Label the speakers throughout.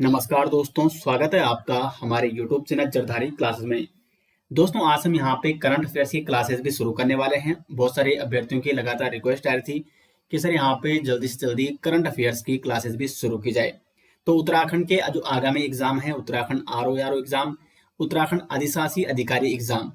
Speaker 1: नमस्कार दोस्तों, स्वागत है आपका हमारे YouTube चैनल जरधारी क्लासेस में। दोस्तों, आज हम यहाँ पे करंट अफेयर्स की क्लासेस भी शुरू करने वाले हैं। बहुत सारे अभ्यर्थियों की लगातार रिक्वेस्ट आ रही थी कि सर यहाँ पे जल्दी से जल्दी करंट अफेयर्स की क्लासेस भी शुरू की जाए। तो उत्तराखंड के जो आगामी एग्जाम है, उत्तराखंड आरओ एग्जाम, उत्तराखंड अधिशासी अधिकारी एग्जाम,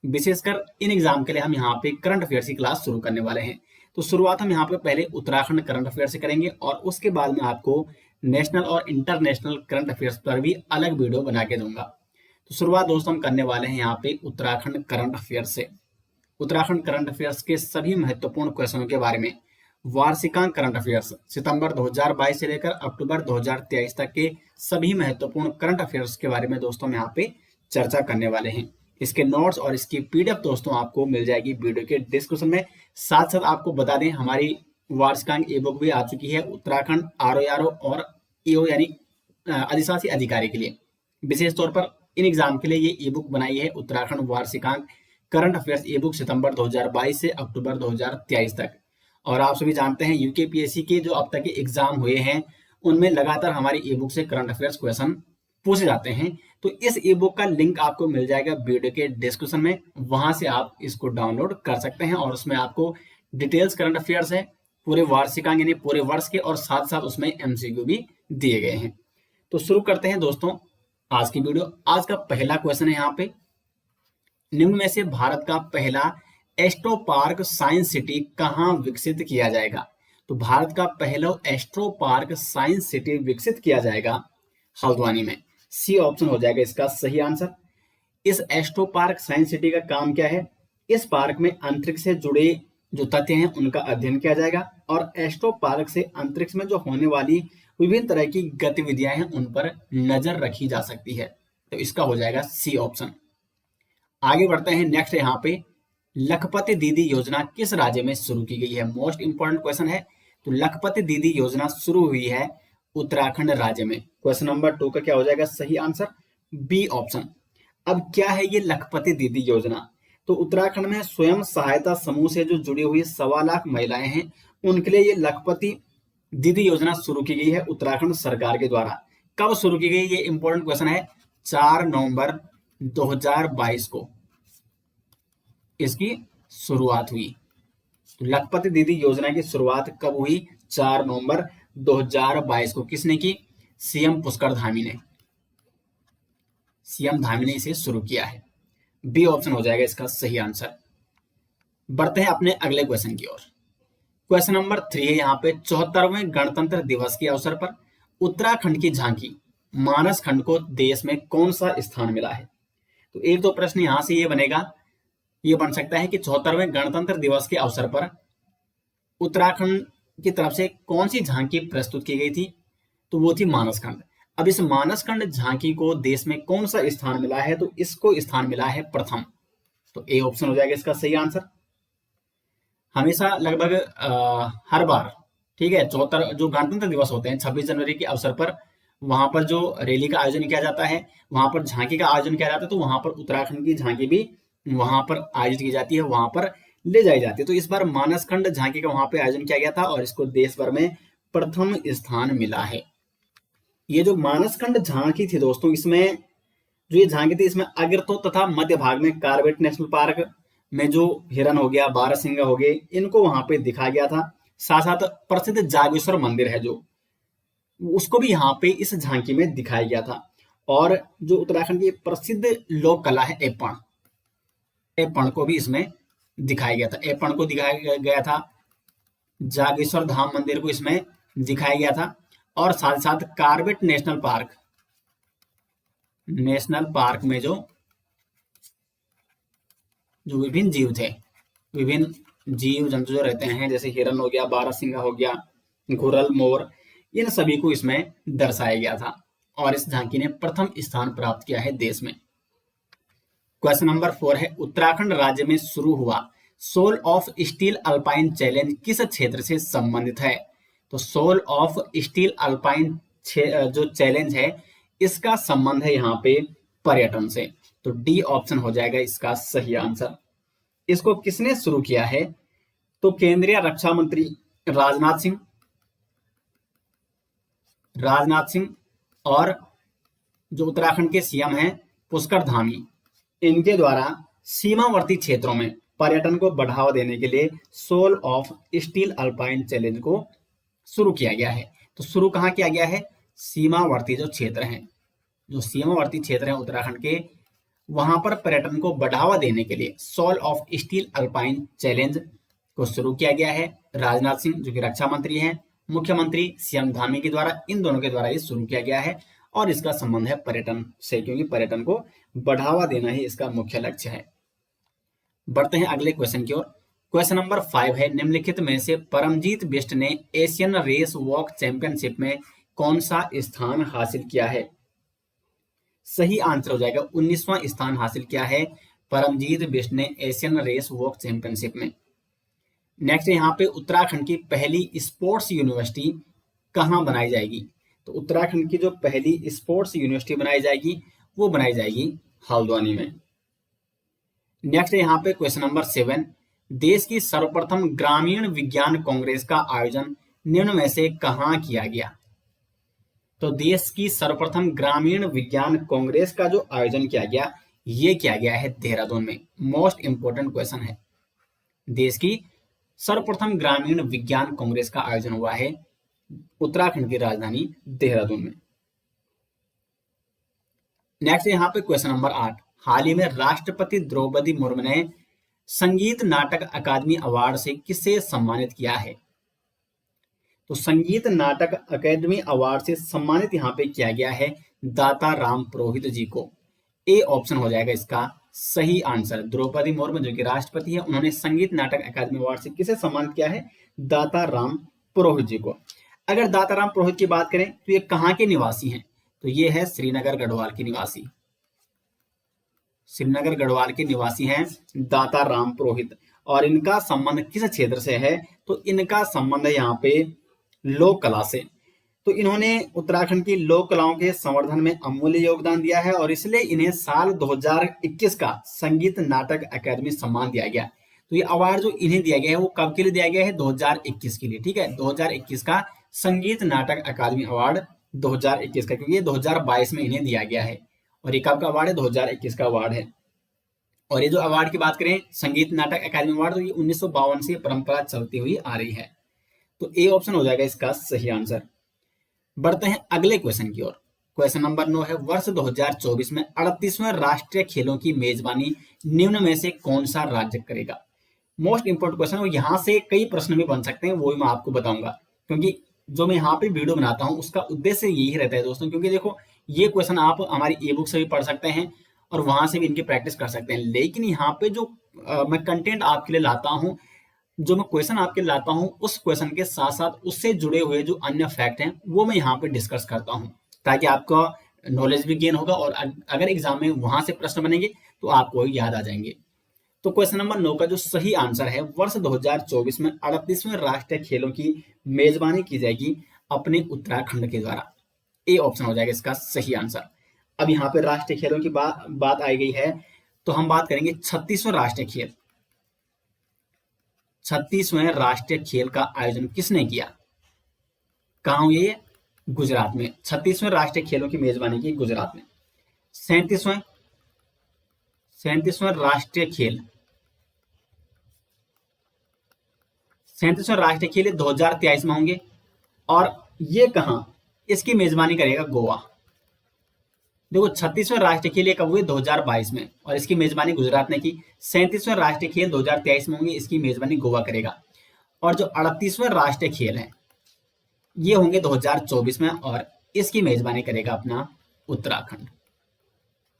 Speaker 1: विशेषकर इन एग्जाम के लिए हम यहाँ पे करंट अफेयर्स की क्लास शुरू करने वाले हैं। तो शुरुआत हम यहाँ पे पहले उत्तराखंड करंट अफेयर से करेंगे और उसके बाद में आपको नेशनल और इंटरनेशनल करंट अफेयर्स पर भी अलग वीडियो बना के दूंगा। तो शुरुआत दोस्तों हम करने वाले हैं यहाँ पे उत्तराखंड करंट अफेयर से। उत्तराखंड करंट अफेयर्स के सभी महत्वपूर्ण क्वेश्चनों के बारे में, वार्षिकांक करंट अफेयर्स सितंबर 2022 से लेकर अक्टूबर 2023 तक के सभी महत्वपूर्ण करंट अफेयर्स के बारे में दोस्तों हम यहाँ पे चर्चा करने वाले हैं। इसके नोट्स और इसकी पीडीएफ दोस्तों आपको मिल जाएगी वीडियो के डिस्क्रिप्शन में। साथ साथ आपको बता दें, हमारी वार्षिकांक ई बुक भी आ चुकी है उत्तराखंड आरओ और ईओ यानी अधिशासी अधिकारी के लिए। विशेष तौर पर इन एग्जाम के लिए ये ई बुक बनाई है उत्तराखंड वार्षिकांक करंट अफेयर्स ई बुक सितंबर 2022 से अक्टूबर 2023 तक। और आप सभी जानते हैं यूकेपीएससी के जो अब तक के एग्जाम हुए हैं उनमें लगातार हमारी ई बुक से करंट अफेयर्स क्वेश्चन पूछे जाते हैं। तो इस ई बुक का लिंक आपको मिल जाएगा वीडियो के डिस्क्रिप्शन में, वहां से आप इसको डाउनलोड कर सकते हैं और उसमें आपको डिटेल्स करंट अफेयर्स है पूरे वार्षिकांक यानी पूरे वर्ष के, और साथ साथ उसमें एमसीक्यू भी दिए गए हैं। तो शुरू करते हैं दोस्तों आज की वीडियो। आज का पहला क्वेश्चन है यहाँ पे, निम्न में से भारत का पहला एस्ट्रो पार्क साइंस सिटी कहाँ विकसित किया जाएगा? तो भारत का पहला एस्ट्रो पार्क साइंस सिटी विकसित किया जाएगा हल्द्वानी में। सी ऑप्शन हो जाएगा इसका सही आंसर। इस एस्ट्रो पार्क साइंस सिटी का काम क्या है? इस पार्क में अंतरिक्ष से जुड़े जो तथ्य हैं उनका अध्ययन किया जाएगा और एस्ट्रो पार्क से अंतरिक्ष में जो होने वाली विभिन्न तरह की गतिविधियां हैं उन पर नजर रखी जा सकती है। तो इसका हो जाएगा सी ऑप्शन। आगे बढ़ते हैं, नेक्स्ट यहाँ पे, लखपति दीदी योजना किस राज्य में शुरू की गई है? मोस्ट इंपॉर्टेंट क्वेश्चन है। तो लखपति दीदी योजना शुरू हुई है उत्तराखंड राज्य में। क्वेश्चन नंबर 2 का क्या हो जाएगा सही आंसर? B option. अब क्या है ये लखपति दीदी योजना? तो उत्तराखंड में स्वयं सहायता समूह से जो जुड़ी हुई 1.25 लाख महिलाएं हैं उनके लिए ये लखपति दीदी योजना शुरू की गई है उत्तराखंड सरकार के द्वारा। कब शुरू की गई ये इंपॉर्टेंट क्वेश्चन है। 4 नवंबर 2022 को इसकी शुरुआत हुई। तो लखपति दीदी योजना की शुरुआत कब हुई? 4 नवंबर 2022 को। किसने की? सीएम पुष्कर धामी ने। सीएम धामी ने इसे शुरू किया है। बी ऑप्शन हो जाएगा इसका सही आंसर। बढ़ते हैं अपने अगले क्वेश्चन की ओर। क्वेश्चन नंबर 3 है यहाँ पे, 74वें गणतंत्र दिवस के अवसर पर उत्तराखंड की झांकी मानस खंड को देश में कौन सा स्थान मिला है? तो एक दो प्रश्न यहां से ये बनेगा, ये बन सकता है कि 74वें गणतंत्र दिवस के अवसर पर उत्तराखंड की तरफ से कौन सी झांकी प्रस्तुत की गई थी? तो वो थी मानसखंड। अब इस मानसखंड झांकी को देश में कौन सा स्थान मिला है? तो इसको स्थान मिला है प्रथम। तो ए ऑप्शन हो जाएगा इसका सही आंसर। हमेशा लगभग हर बार, ठीक है, 74 जो गणतंत्र दिवस होते हैं 26 जनवरी के अवसर पर, वहां पर जो रैली का आयोजन किया जाता है, वहां पर झांकी का आयोजन किया जाता है, तो वहां पर उत्तराखंड की झांकी भी वहां पर आयोजित की जाती है, वहां पर ले जाई जाती है। तो इस बार मानसखंड झांकी का वहां पर आयोजन किया गया था और इसको देश भर में प्रथम स्थान मिला है। ये जो मानसखंड झांकी थी दोस्तों, इसमें जो ये झांकी थी इसमें अगरतो तथा मध्य भाग में कार्बेट नेशनल पार्क में जो हिरन हो गया, बारहसिंगा हो गए, इनको वहां पे दिखाया गया था। साथ साथ प्रसिद्ध जागेश्वर मंदिर है जो, उसको भी यहाँ पे इस झांकी में दिखाया गया था। और जो उत्तराखंड की प्रसिद्ध लोक कला है एपण, एपण को भी इसमें दिखाया गया था। एपण को दिखाया गया था, जागेश्वर धाम मंदिर को इसमें दिखाया गया था, और साथ साथ कार्बेट नेशनल पार्क में जो विभिन्न जीव थे, विभिन्न जीव जंतु जो रहते हैं, जैसे हिरन हो गया, बारहसिंगा हो गया, घुरल, मोर, इन सभी को इसमें दर्शाया गया था और इस झांकी ने प्रथम स्थान प्राप्त किया है देश में। क्वेश्चन नंबर 4 है, उत्तराखंड राज्य में शुरू हुआ soul of steel alpine challenge किस क्षेत्र से संबंधित है? तो सोल ऑफ स्टील अल्पाइन जो चैलेंज है इसका संबंध है यहाँ पे पर्यटन से। तो डी ऑप्शन हो जाएगा इसका सही आंसर। इसको किसने शुरू किया है? तो केंद्रीय रक्षा मंत्री राजनाथ सिंह और जो उत्तराखंड के सीएम हैं पुष्कर धामी, इनके द्वारा सीमावर्ती क्षेत्रों में पर्यटन को बढ़ावा देने के लिए soul of steel alpine challenge को शुरू किया गया है। तो शुरू कहाँ किया गया है? सीमावर्ती जो क्षेत्र हैं, जो सीमावर्ती क्षेत्र हैं उत्तराखंड के, वहां पर पर्यटन को बढ़ावा देने के लिए soul of steel alpine challenge को शुरू किया गया है। राजनाथ सिंह जो कि रक्षा मंत्री हैं, मुख्यमंत्री सीएम धामी के द्वारा, इन दोनों के द्वारा ये शुरू किया गया है और इसका संबंध है पर्यटन से, क्योंकि पर्यटन को बढ़ावा देना ही इसका मुख्य लक्ष्य है। बढ़ते हैं अगले क्वेश्चन की ओर। क्वेश्चन नंबर 5 है, निम्नलिखित में से परमजीत बिष्ट ने एशियन रेस वॉक चैंपियनशिप में कौन सा स्थान हासिल किया है? सही आंसर हो जाएगा 19वां स्थान हासिल किया है परमजीत बिष्ट ने एशियन रेस वॉक चैंपियनशिप में। नेक्स्ट यहाँ पे उत्तराखंड की पहली स्पोर्ट्स यूनिवर्सिटी कहाँ बनाई जाएगी? तो उत्तराखंड की जो पहली स्पोर्ट्स यूनिवर्सिटी बनाई जाएगी वो बनाई जाएगी हल्द्वानी में। नेक्स्ट यहाँ पे क्वेश्चन नंबर 7, देश की सर्वप्रथम ग्रामीण विज्ञान कांग्रेस का आयोजन निम्न में से कहाँ किया गया? तो देश की सर्वप्रथम ग्रामीण विज्ञान कांग्रेस का जो आयोजन किया गया, ये किया गया है देहरादून में। मोस्ट इंपोर्टेंट क्वेश्चन है। देश की सर्वप्रथम ग्रामीण विज्ञान कांग्रेस का आयोजन हुआ है उत्तराखंड की राजधानी देहरादून में। नेक्स्ट यहाँ पे क्वेश्चन नंबर 8, हाल ही में राष्ट्रपति द्रौपदी मुर्मू ने संगीत नाटक अकादमी अवार्ड से किसे सम्मानित किया है? तो संगीत नाटक अकादमी अवार्ड से सम्मानित यहाँ पे किया गया है दाता राम पुरोहित जी को। ए ऑप्शन हो जाएगा इसका सही आंसर। द्रौपदी मुर्मू जो कि राष्ट्रपति है, उन्होंने संगीत नाटक अकादमी अवार्ड से किसे सम्मानित किया है? दाता राम पुरोहित जी को। अगर दाता राम पुरोहित की बात करें तो ये कहाँ के निवासी हैं? तो ये है श्रीनगर गढ़वाल के निवासी। श्रीनगर गढ़वाल के निवासी हैं दाता राम पुरोहित। और इनका संबंध किस क्षेत्र से है? तो इनका संबंध है यहाँ पे लोक कला से। तो इन्होंने उत्तराखंड की लोक कलाओं के संवर्धन में अमूल्य योगदान दिया है और इसलिए इन्हें साल 2021 का संगीत नाटक अकादमी सम्मान दिया गया। तो ये अवार्ड जो इन्हें दिया गया है वो कब के लिए दिया गया है? 2021 के लिए। ठीक है, 2021 का संगीत नाटक अकादमी अवार्ड 2021 का, क्योंकि ये 2022 में इन्हें दिया गया है और ये कब का अवार्ड है? 2021 का अवार्ड है। और ये जो अवार्ड की बात करें संगीत नाटक अकादमी अवार्ड, तो ये 1952 से परंपरा चलती हुई आ रही है। तो ए ऑप्शन हो जाएगा इसका सही आंसर। बढ़ते हैं अगले क्वेश्चन की ओर। क्वेश्चन नंबर 9 है, वर्ष 2024 में 38वें राष्ट्रीय खेलों की मेजबानी निम्न में से कौन सा राज्य करेगा? मोस्ट इंपोर्टेंट क्वेश्चन है, यहाँ से कई प्रश्न भी बन सकते हैं, वो भी मैं आपको बताऊंगा, क्योंकि जो मैं यहाँ पे वीडियो बनाता हूँ उसका उद्देश्य यही रहता है दोस्तों। क्योंकि देखो ये क्वेश्चन आप हमारी ई बुक से भी पढ़ सकते हैं और वहां से भी इनकी प्रैक्टिस कर सकते हैं, लेकिन यहाँ पे जो मैं कंटेंट आपके लिए लाता हूँ, जो मैं क्वेश्चन आपके लाता हूं, उस क्वेश्चन के साथ साथ उससे जुड़े हुए जो अन्य फैक्ट हैं वो मैं यहाँ पे डिस्कस करता हूं, ताकि आपका नॉलेज भी गेन होगा और अगर एग्जाम में वहां से प्रश्न बनेंगे तो आपको याद आ जाएंगे। तो क्वेश्चन नंबर 9 का जो सही आंसर है, वर्ष 2024 में 38वें राष्ट्रीय खेलों की मेजबानी की जाएगी अपने उत्तराखंड के द्वारा। ए ऑप्शन हो जाएगा इसका सही आंसर। अब यहाँ पे राष्ट्रीय खेलों की बात आई गई है, तो हम बात करेंगे 36वें राष्ट्रीय खेल। 36वें राष्ट्रीय खेल का आयोजन किसने किया? कहाँ हुई ये? गुजरात में। 36वें राष्ट्रीय खेलों की मेजबानी की गुजरात में। 37वें राष्ट्रीय खेल 37वें राष्ट्रीय खेल 2023 में होंगे और ये कहाँ? इसकी मेजबानी करेगा गोवा। देखो 36वें राष्ट्रीय खेल कब हुए? 2022 में, और इसकी मेजबानी गुजरात ने की। 37वें राष्ट्रीय खेल 2023 में होंगे, इसकी मेजबानी गोवा करेगा। और जो 38वें राष्ट्रीय खेल है ये होंगे 2024 में और इसकी मेजबानी करेगा अपना उत्तराखंड।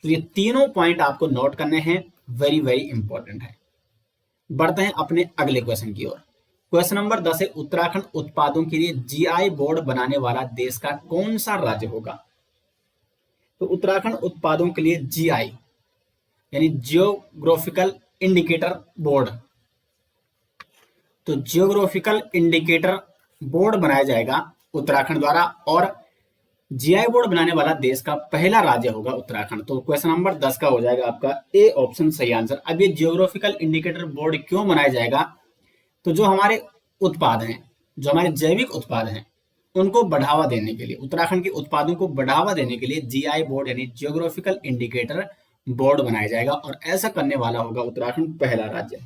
Speaker 1: तो ये तीनों पॉइंट आपको नोट करने हैं, वेरी वेरी इंपॉर्टेंट है। बढ़ते हैं अपने अगले क्वेश्चन की ओर। क्वेश्चन नंबर 10 है, उत्तराखंड उत्पादों के लिए जीआई बोर्ड बनाने वाला देश का कौन सा राज्य होगा? तो उत्तराखंड उत्पादों के लिए जीआई यानी जियोग्राफिकल इंडिकेटर बोर्ड, तो जियोग्राफिकल इंडिकेटर बोर्ड बनाया जाएगा उत्तराखंड द्वारा और जीआई बोर्ड बनाने वाला देश का पहला राज्य होगा उत्तराखंड। तो क्वेश्चन नंबर 10 का हो जाएगा आपका ए ऑप्शन सही आंसर। अब ये जियोग्राफिकल इंडिकेटर बोर्ड क्यों बनाया जाएगा? तो जो हमारे उत्पाद हैं, जो हमारे जैविक उत्पाद हैं, उनको बढ़ावा देने के लिए, उत्तराखंड के उत्पादों को बढ़ावा देने के लिए जीआई बोर्ड यानी जियोग्राफिकल इंडिकेटर बोर्ड बनाया जाएगा और ऐसा करने वाला होगा उत्तराखंड पहला राज्य।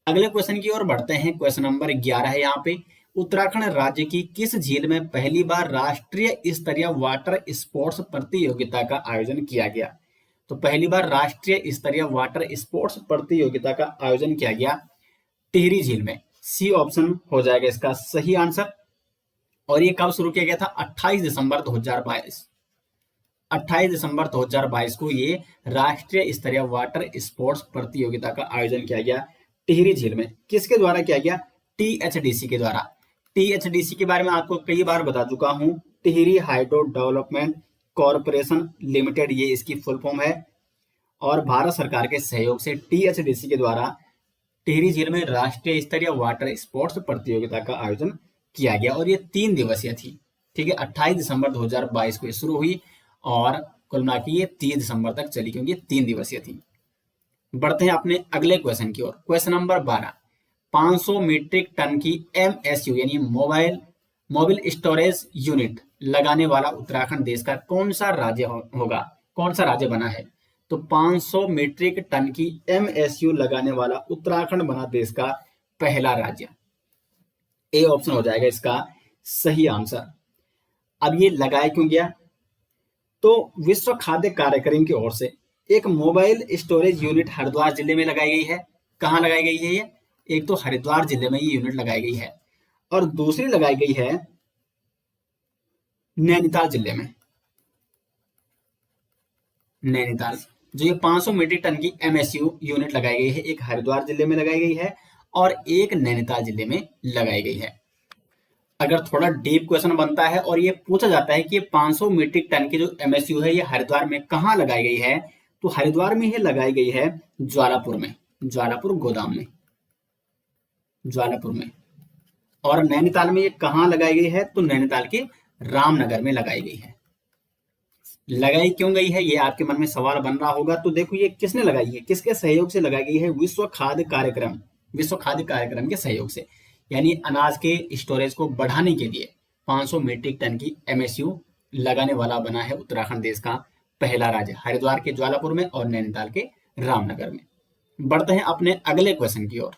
Speaker 1: अगले क्वेश्चन की ओर बढ़ते हैं। क्वेश्चन नंबर 11 है यहाँ पे, उत्तराखंड राज्य की किस झील में पहली बार राष्ट्रीय स्तरीय वाटर स्पोर्ट्स प्रतियोगिता का आयोजन किया गया? तो पहली बार राष्ट्रीय स्तरीय वाटर स्पोर्ट्स प्रतियोगिता का आयोजन किया गया टिहरी झील में। सी ऑप्शन हो जाएगा इसका सही आंसर। और ये कब शुरू किया गया था? 28 दिसंबर 2022। 28 दिसंबर 2022 को ये राष्ट्रीय स्तरीय वाटर स्पोर्ट्स प्रतियोगिता का आयोजन किया गया टिहरी झील में। किसके द्वारा किया गया? टीएचडीसी के द्वारा। टीएचडीसी के बारे में आपको कई बार बता चुका हूं, Tehri hydro development corporation limited, ये इसकी फुल फॉर्म है। और भारत सरकार के सहयोग से टीएचडीसी के द्वारा टिहरी झील में राष्ट्रीय स्तरीय वाटर स्पोर्ट्स प्रतियोगिता का आयोजन किया गया और ये 3 दिवसीय थी। ठीक है, 28 दिसंबर 2022 को शुरू हुई और कुल मिला के ये 30 दिसंबर तक चली, क्योंकि 3 दिवसीय थी। बढ़ते हैं अपने अगले क्वेश्चन की ओर। क्वेश्चन नंबर 12, 500 मीट्रिक टन की एमएसयू यानी मोबाइल स्टोरेज यूनिट लगाने वाला उत्तराखंड देश का कौन सा राज्य होगा? कौन सा राज्य बना है? तो 500 मीट्रिक टन की एमएसयू लगाने वाला उत्तराखंड बना देश का पहला राज्य। ए ऑप्शन हो जाएगा इसका सही आंसर। अब ये लगाया क्यों गया? तो विश्व खाद्य कार्यक्रम की ओर से एक मोबाइल स्टोरेज यूनिट हरिद्वार जिले में लगाई गई है। कहाँ लगाई गई है ये? एक तो हरिद्वार जिले में ये यूनिट लगाई गई है और दूसरी लगाई गई है नैनीताल जिले में। नैनीताल, जो ये 500 मीट्रिक टन की एमएसयू यूनिट लगाई गई है, एक हरिद्वार जिले में लगाई गई है और एक नैनीताल जिले में लगाई गई है। अगर थोड़ा डीप क्वेश्चन बनता है और ये पूछा जाता है कि 500 मीट्रिक टन की जो एमएसयू है ये हरिद्वार में कहाँ लगाई गई है, तो हरिद्वार में ही लगाई गई है ज्वालापुर में, ज्वालापुर गोदाम में, ज्वालापुर में। और नैनीताल में ये कहाँ लगाई गई है? तो नैनीताल के रामनगर में लगाई गई है। लगाई क्यों गई है, ये आपके मन में सवाल बन रहा होगा। तो देखो ये किसने लगाई है, किसके सहयोग से लगाई गई है? विश्व खाद्य कार्यक्रम, विश्व खाद्य कार्यक्रम के सहयोग से। यानी अनाज के स्टोरेज को बढ़ाने के लिए 500 मीट्रिक टन की एमएसयू लगाने वाला बना है उत्तराखंड देश का पहला राज्य, हरिद्वार के ज्वालापुर में और नैनीताल के रामनगर में। बढ़ते हैं अपने अगले क्वेश्चन की ओर।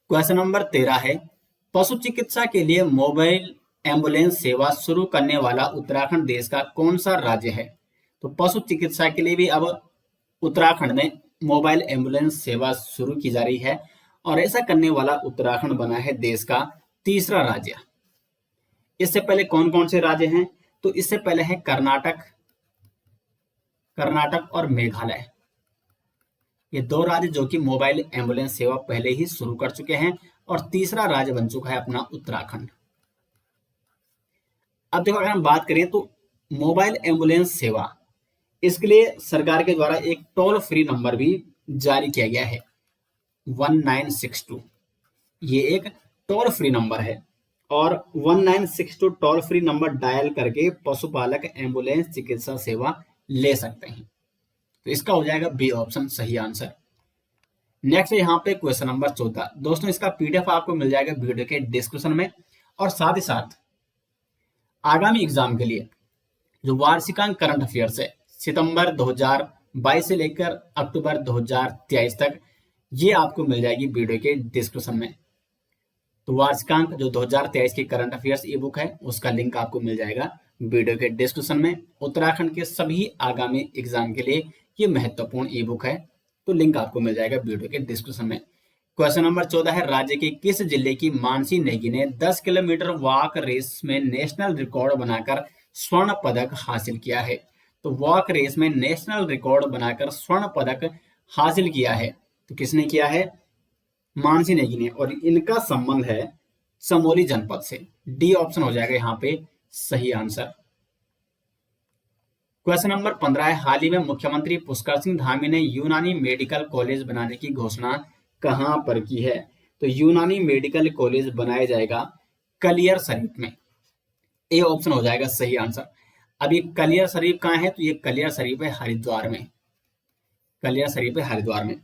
Speaker 1: क्वेश्चन नंबर 13 है, पशु चिकित्सा के लिए मोबाइल एम्बुलेंस सेवा शुरू करने वाला उत्तराखंड देश का कौन सा राज्य है? तो पशु चिकित्सा के लिए भी अब उत्तराखंड में मोबाइल एम्बुलेंस सेवा शुरू की जा रही है और ऐसा करने वाला उत्तराखंड बना है देश का तीसरा राज्य। इससे पहले कौन कौन से राज्य हैं? तो इससे पहले है कर्नाटक और मेघालय। ये 2 राज्य जो कि मोबाइल एम्बुलेंस सेवा पहले ही शुरू कर चुके हैं और तीसरा राज्य बन चुका है अपना उत्तराखंड। अब देखो, अगर हम बात करें तो मोबाइल एम्बुलेंस सेवा, इसके लिए सरकार के द्वारा एक टोल फ्री नंबर भी जारी किया गया है 1962। ये एक टोल फ्री नंबर है और 1962 टोल फ्री नंबर डायल करके पशुपालक एम्बुलेंस चिकित्सा सेवा ले सकते हैं। तो इसका हो जाएगा बी ऑप्शन सही आंसर। नेक्स्ट है यहाँ पे क्वेश्चन नंबर 14। दोस्तों इसका पीडीएफ आपको मिल जाएगा वीडियो के डिस्क्रिप्शन में। और साथ ही साथ आगामी एग्जाम के लिए जो वार्षिकांक करंट अफेयर्स है सितंबर 2022 से लेकर अक्टूबर 2023 तक, ये आपको मिल जाएगी वीडियो के डिस्क्रिप्शन में। तो वार्षिकांक जो 2023 की करंट अफेयर्स ई बुक है उसका लिंक आपको मिल जाएगा वीडियो के डिस्क्रिप्शन में। उत्तराखंड के सभी आगामी एग्जाम के लिए ये महत्वपूर्ण ई बुक है, तो लिंक आपको मिल जाएगा वीडियो के डिस्क्रिप्शन में। क्वेश्चन नंबर 14 है, राज्य के किस जिले की मानसी नेगी ने 10 किलोमीटर वॉक रेस में नेशनल रिकॉर्ड बनाकर स्वर्ण पदक हासिल किया है? तो वॉक रेस में नेशनल रिकॉर्ड बनाकर स्वर्ण पदक हासिल किया है, तो किसने किया है? मानसी नेगी ने। और इनका संबंध है चमोली जनपद से। डी ऑप्शन हो जाएगा यहाँ पे सही आंसर। क्वेश्चन नंबर 15 है, हाल ही में मुख्यमंत्री पुष्कर सिंह धामी ने यूनानी मेडिकल कॉलेज बनाने की घोषणा कहां पर की है? तो यूनानी मेडिकल कॉलेज बनाया जाएगा कलियर शरीफ में। ए ऑप्शन हो जाएगा सही आंसर। अब ये कलियर शरीफ कहाँ है? तो ये कलियर शरीफ है हरिद्वार में, कलियर शरीफ है हरिद्वार में।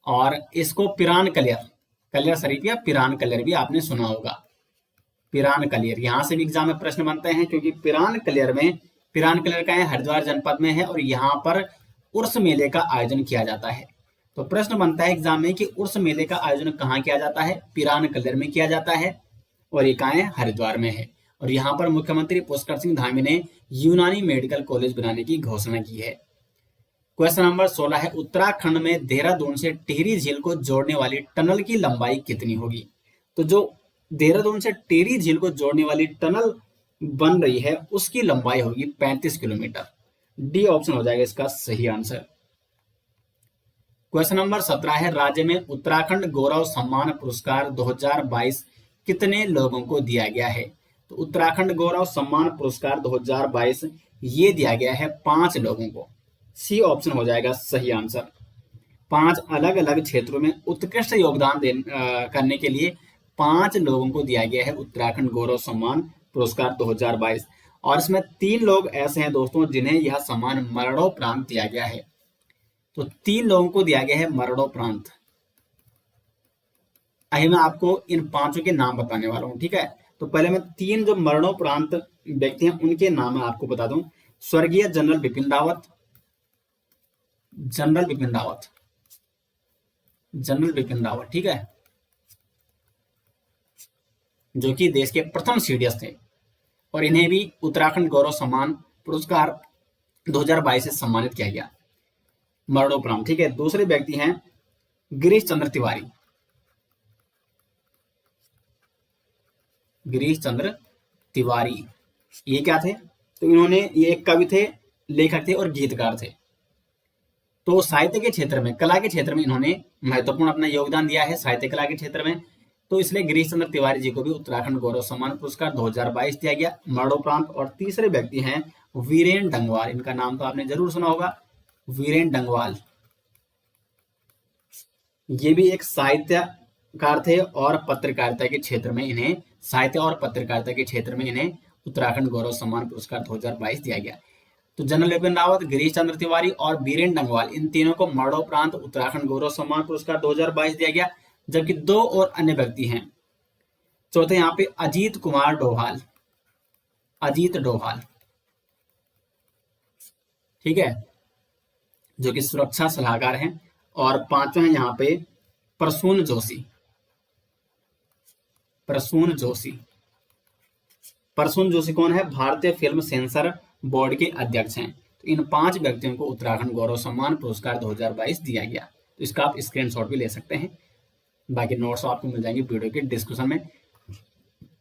Speaker 1: और इसको पिरान कलियर शरीफ या पिरान कलियर भी आपने सुना होगा। पिरान कलियर। यहाँ से भी एग्जाम में प्रश्न बनते हैं, क्योंकि पिरान कलियर का है हरिद्वार जनपद में है, और यहाँ पर उर्स मेले का आयोजन किया जाता है। तो प्रश्न बनता है एग्जाम में कि उर्स मेले का आयोजन कहाँ किया जाता है? पिरान कलियर में किया जाता है, और ये कहाँ है? हरिद्वार में है। और यहाँ पर मुख्यमंत्री पुष्कर सिंह धामी ने यूनानी मेडिकल कॉलेज बनाने की घोषणा की है। क्वेश्चन नंबर 16 है, उत्तराखंड में देहरादून से टिहरी झील को जोड़ने वाली टनल की लंबाई कितनी होगी? तो जो देहरादून से टिहरी झील को जोड़ने वाली टनल बन रही है उसकी लंबाई होगी 35 किलोमीटर। डी ऑप्शन हो जाएगा इसका सही आंसर। क्वेश्चन नंबर 17 है, राज्य में उत्तराखंड गौरव सम्मान पुरस्कार 2022 कितने लोगों को दिया गया है? तो उत्तराखंड गौरव सम्मान पुरस्कार 2022 ये दिया गया है 5 लोगों को। सी ऑप्शन हो जाएगा सही आंसर। 5 अलग अलग क्षेत्रों में उत्कृष्ट योगदान करने के लिए 5 लोगों को दिया गया है उत्तराखंड गौरव सम्मान पुरस्कार 2022, और इसमें 3 लोग ऐसे हैं दोस्तों जिन्हें यह सम्मान मरणोपरांत दिया गया है। तो 3 लोगों को दिया गया है मरणोपरांत। आइए मैं आपको इन 5 के नाम बताने वाला हूं, ठीक है। तो पहले मैं 3 जो मरणोपरांत व्यक्ति हैं उनके नाम मैं आपको बता दूं। स्वर्गीय जनरल बिपिन रावत, जनरल बिपिन रावत, ठीक है, जो कि देश के प्रथम सीडीएस थे, और इन्हें भी उत्तराखंड गौरव सम्मान पुरस्कार 2022 से सम्मानित किया गया मरणोपरांत, ठीक है। दूसरे व्यक्ति हैं गिरीश चंद्र तिवारी, ये क्या थे? तो इन्होंने, ये एक कवि थे, लेखक थे और गीतकार थे। तो साहित्य के क्षेत्र में, कला के क्षेत्र में इन्होंने महत्वपूर्ण अपना योगदान दिया है, साहित्य कला के क्षेत्र में। तो इसलिए गिरीश चंद्र तिवारी जी को भी उत्तराखंड गौरव सम्मान पुरस्कार 2022 दिया गया मरणोपरांत। और तीसरे व्यक्ति हैं वीरेन डंगवाल, इनका नाम तो आपने जरूर सुना होगा, वीरेन डंगवाल। ये भी एक साहित्यकार थे और पत्रकारिता के क्षेत्र में इन्हें, साहित्य और पत्रकारिता के क्षेत्र में इन्हें उत्तराखंड गौरव सम्मान पुरस्कार 2022 दिया गया। तो जनरल बिपिन रावत, गिरीश चंद्र तिवारी और वीरेन डंगवाल, इन तीनों को मरणोपरांत उत्तराखंड गौरव सम्मान पुरस्कार 2022 दिया गया। जबकि 2 और अन्य व्यक्ति हैं। चौथे यहाँ पे अजीत कुमार डोभाल, ठीक है, जो कि सुरक्षा सलाहकार हैं। और 5वें हैं यहाँ पे प्रसून जोशी, कौन है? भारतीय फिल्म सेंसर बोर्ड के अध्यक्ष हैं। तो इन 5 व्यक्तियों को उत्तराखंड गौरव सम्मान पुरस्कार 2022 दिया गया। तो इसका आप स्क्रीनशॉट भी ले सकते हैं, बाकी नोट्स आपको मिल जाएंगे वीडियो के डिस्क्रिप्शन में।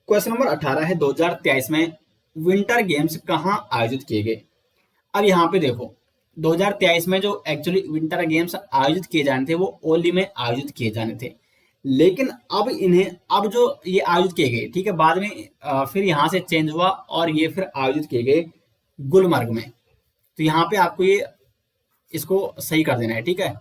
Speaker 1: क्वेश्चन नंबर 18 है, 2023 में विंटर गेम्स कहाँ आयोजित किए गए? अब यहाँ पे देखो, 2023 में जो एक्चुअली विंटर गेम्स आयोजित किए जाने थे वो ओली में आयोजित किए जाने थे, लेकिन अब जो ये आयोजित किए गए, ठीक है, बाद में फिर यहाँ से चेंज हुआ और ये फिर आयोजित किए गए गुलमर्ग में। तो यहाँ पे आपको ये इसको सही कर देना है, ठीक है।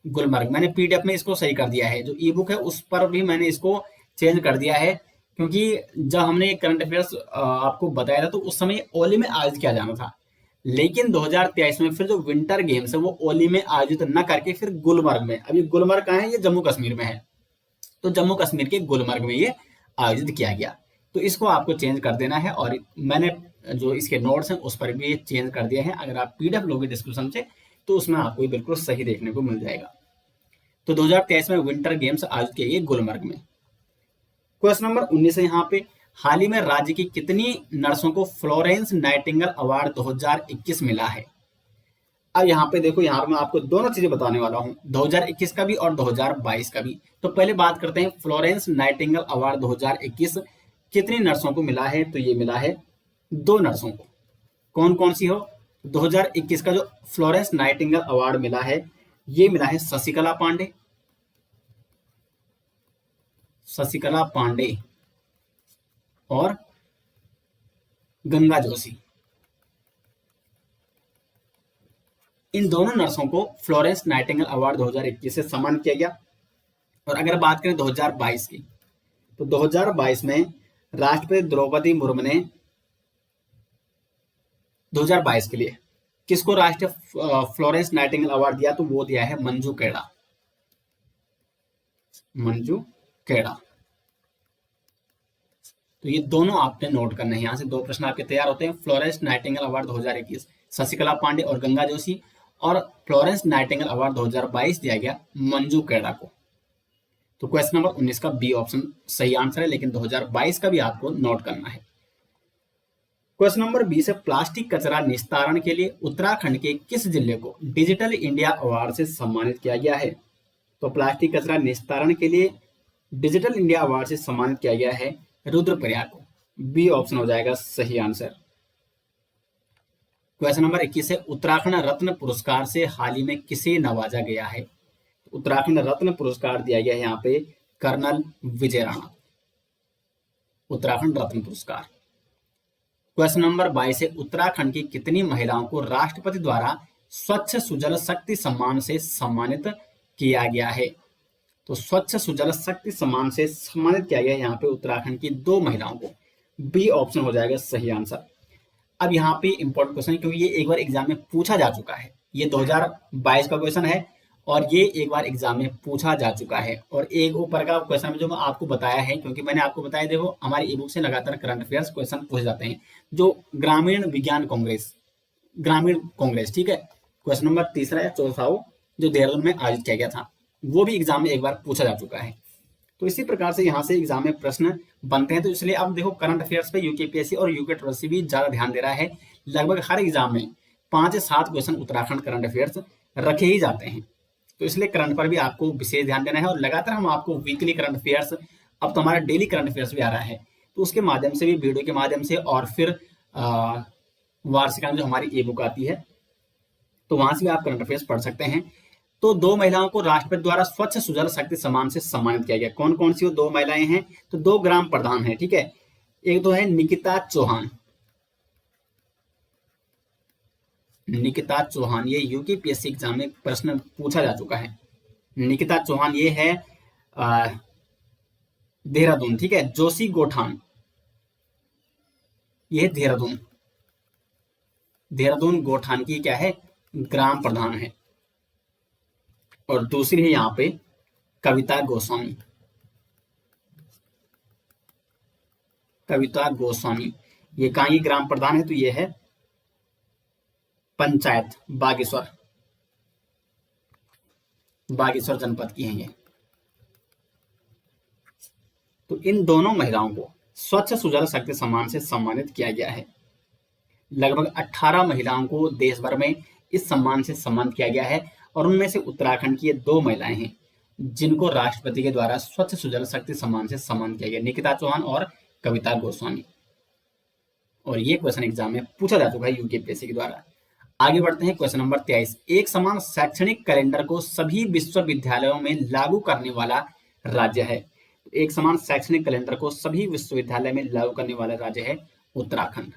Speaker 1: गुलमर्ग, मैंने पीडीएफ में इसको सही कर दिया है, जो ई बुक है उस पर भी मैंने इसको चेंज कर दिया है, क्योंकि जब हमने करंट अफेयर्स आपको बताया था तो उस समय ओली में आयोजित किया जाना था, लेकिन 2023 में फिर जो विंटर गेम्स है वो ओली में आयोजित न करके फिर गुलमर्ग में, अभी गुलमर्ग कहाँ है? ये जम्मू कश्मीर में है, तो जम्मू कश्मीर के गुलमर्ग में ये आयोजित किया गया। तो इसको आपको चेंज कर देना है, और मैंने जो इसके नोट्स हैं उस पर भी चेंज कर दिया है। अगर आप पीडीएफ लोगे डिस्क्रिप्शन से तो उसमें आपको ये बिल्कुल सही देखने को मिल जाएगा। तो 2023 में विंटर गेम्स आयोजित किए गए गुलमर्ग में। क्वेश्चन नंबर 19 है यहाँ पे, हाल ही में राज्य की कितनी नर्सों को फ्लोरेंस नाइटिंगेल अवार्ड 2021 मिला है? अब यहाँ पे देखो, यहाँ पे मैं आपको दोनों चीजें बताने वाला हूँ, 2021 का भी और 2022 का भी। तो पहले बात करते हैं फ्लोरेंस नाइटिंगेल अवार्ड 2021 कितनी नर्सों को मिला है? तो ये मिला है 2 नर्सों को। कौन कौन सी हो? 2021 का जो फ्लोरेंस नाइटिंगेल अवार्ड मिला है, ये मिला है शशिकला पांडे और गंगा जोशी। इन दोनों नर्सों को फ्लोरेंस नाइटिंगेल अवार्ड 2021 से सम्मानित किया गया। और अगर बात करें 2022 की, तो 2022 में राष्ट्रपति द्रौपदी मुर्मू ने 2022 के लिए किसको राष्ट्रीय फ्लोरेंस नाइटिंगेल अवार्ड दिया? तो वो दिया है मंजू खेड़ा। तो ये दोनों आपने नोट करना है। यहाँ से दो प्रश्न आपके तैयार होते हैं। Florence Nightingale award 2021 Shashikala Pandey और गंगा जोशी, और फ्लोरेंस नाइटिंगेल अवार्ड 2022 दिया गया मंजू कैडा को। तो क्वेश्चन नंबर 19 का बी ऑप्शन सही आंसर है, लेकिन 2022 का भी आपको नोट करना है। क्वेश्चन नंबर 20 है, प्लास्टिक कचरा निस्तारण के लिए उत्तराखंड के किस जिले को डिजिटल इंडिया अवार्ड से सम्मानित किया गया है? तो प्लास्टिक कचरा निस्तारण के लिए डिजिटल इंडिया अवार्ड से सम्मानित किया गया है रुद्रप्रयाग को। बी ऑप्शन हो जाएगा सही आंसर। क्वेश्चन नंबर 21 है, उत्तराखंड रत्न पुरस्कार से हाल ही में किसे नवाजा गया है? उत्तराखंड रत्न पुरस्कार दिया गया है यहाँ पे कर्नल विजय राणा, उत्तराखंड रत्न पुरस्कार। क्वेश्चन नंबर 22 है, उत्तराखंड की कितनी महिलाओं को राष्ट्रपति द्वारा स्वच्छ सुजल शक्ति सम्मान से सम्मानित किया गया है? तो स्वच्छ सुजल शक्ति सम्मान से सम्मानित किया गया है यहाँ पे उत्तराखंड की 2 महिलाओं को। बी ऑप्शन हो जाएगा सही आंसर। अब यहाँ पे इंपॉर्टेंट क्वेश्चन है, क्योंकि ये एक बार एग्जाम में पूछा जा चुका है। ये 2022 का क्वेश्चन है और ये एक बार एग्जाम में पूछा जा चुका है। और एक ऊपर का क्वेश्चन जो मैं आपको बताया है, क्योंकि मैंने आपको बताया, देखो हमारी ई बुक से लगातार करंट अफेयर्स क्वेश्चन पूछे जाते हैं। जो ग्रामीण विज्ञान कांग्रेस, ग्रामीण कांग्रेस, ठीक है, क्वेश्चन नंबर 3 या 4 जो देहरादून में आयोजित किया गया था, वो भी एग्जाम में एक बार पूछा जा चुका है। तो इसी प्रकार से यहाँ से एग्जाम में प्रश्न बनते हैं। तो इसलिए अब देखो करंट अफेयर्स पे यूकेपीएससी और यूके ट्रिपल भी ज्यादा ध्यान दे रहा है। लगभग हर एग्जाम में 5 से 7 क्वेश्चन उत्तराखंड करंट अफेयर्स रखे ही जाते हैं। तो इसलिए करंट पर भी आपको विशेष ध्यान देना है। और लगातार हम आपको वीकली करंट अफेयर्स, अब तो हमारा डेली करंट अफेयर्स भी आ रहा है, तो उसके माध्यम से भी, वीडियो के माध्यम से, और फिर वार्षिकांक जो हमारी ई बुक आती है, तो वहां से भी आप करंट अफेयर्स पढ़ सकते हैं। तो 2 महिलाओं को राष्ट्रपति द्वारा स्वच्छ सुजल शक्ति सम्मान से सम्मानित किया गया। कौन कौन सी वो 2 महिलाएं हैं? तो 2 ग्राम प्रधान हैं, ठीक है। एक तो है निकिता चौहान, निकिता चौहान, ये यूकेपीएससी एग्जाम में प्रश्न पूछा जा चुका है। निकिता चौहान ये है देहरादून, ठीक है। जोशी गोठान, ये है देहरादून, देहरादून गोठान की क्या है? ग्राम प्रधान है। और दूसरी है यहाँ पे कविता गोस्वामी, कविता गोस्वामी, ये कहाँ की ग्राम प्रधान है? तो ये है पंचायत बागेश्वर, बागेश्वर जनपद की है ये। तो इन दोनों महिलाओं को स्वच्छ सुजल शक्ति सम्मान से सम्मानित किया गया है। लगभग 18 महिलाओं को देश भर में इस सम्मान से सम्मानित किया गया है, और उनमें से उत्तराखंड की ये 2 महिलाएं हैं जिनको राष्ट्रपति के द्वारा स्वच्छ सुजल शक्ति सम्मान से सम्मानित किया गया, निकिता चौहान और कविता गोस्वामी। और ये क्वेश्चन एग्जाम में पूछा जा चुका है यूकेपीएससी के द्वारा। आगे बढ़ते हैं, क्वेश्चन नंबर 23, एक समान शैक्षणिक कैलेंडर को सभी विश्वविद्यालयों में लागू करने वाला राज्य है। एक समान शैक्षणिक कैलेंडर को सभी विश्वविद्यालय में लागू करने वाला राज्य है उत्तराखंड।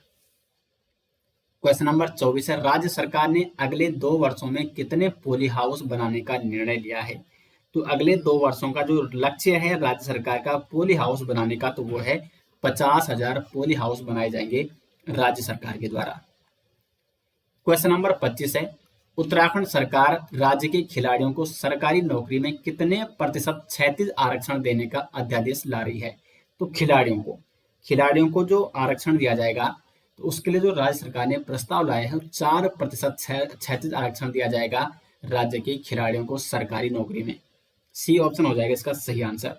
Speaker 1: क्वेश्चन नंबर 24 है, राज्य सरकार ने अगले 2 वर्षों में कितने पोली हाउस बनाने का निर्णय लिया है? तो अगले 2 वर्षों का जो लक्ष्य है राज्य सरकार का पोली हाउस बनाने का, तो वो है 50,000 पोली हाउस बनाए जाएंगे राज्य सरकार के द्वारा। क्वेश्चन नंबर 25 है, उत्तराखंड सरकार राज्य के खिलाड़ियों को सरकारी नौकरी में कितने प्रतिशत क्षैतिज आरक्षण देने का अध्यादेश ला रही है? तो खिलाड़ियों को जो आरक्षण दिया जाएगा, तो उसके लिए जो राज्य सरकार ने प्रस्ताव लाया है, 4% क्षैतिज आरक्षण दिया जाएगा राज्य के खिलाड़ियों को सरकारी नौकरी में। सी ऑप्शन हो जाएगा इसका सही आंसर।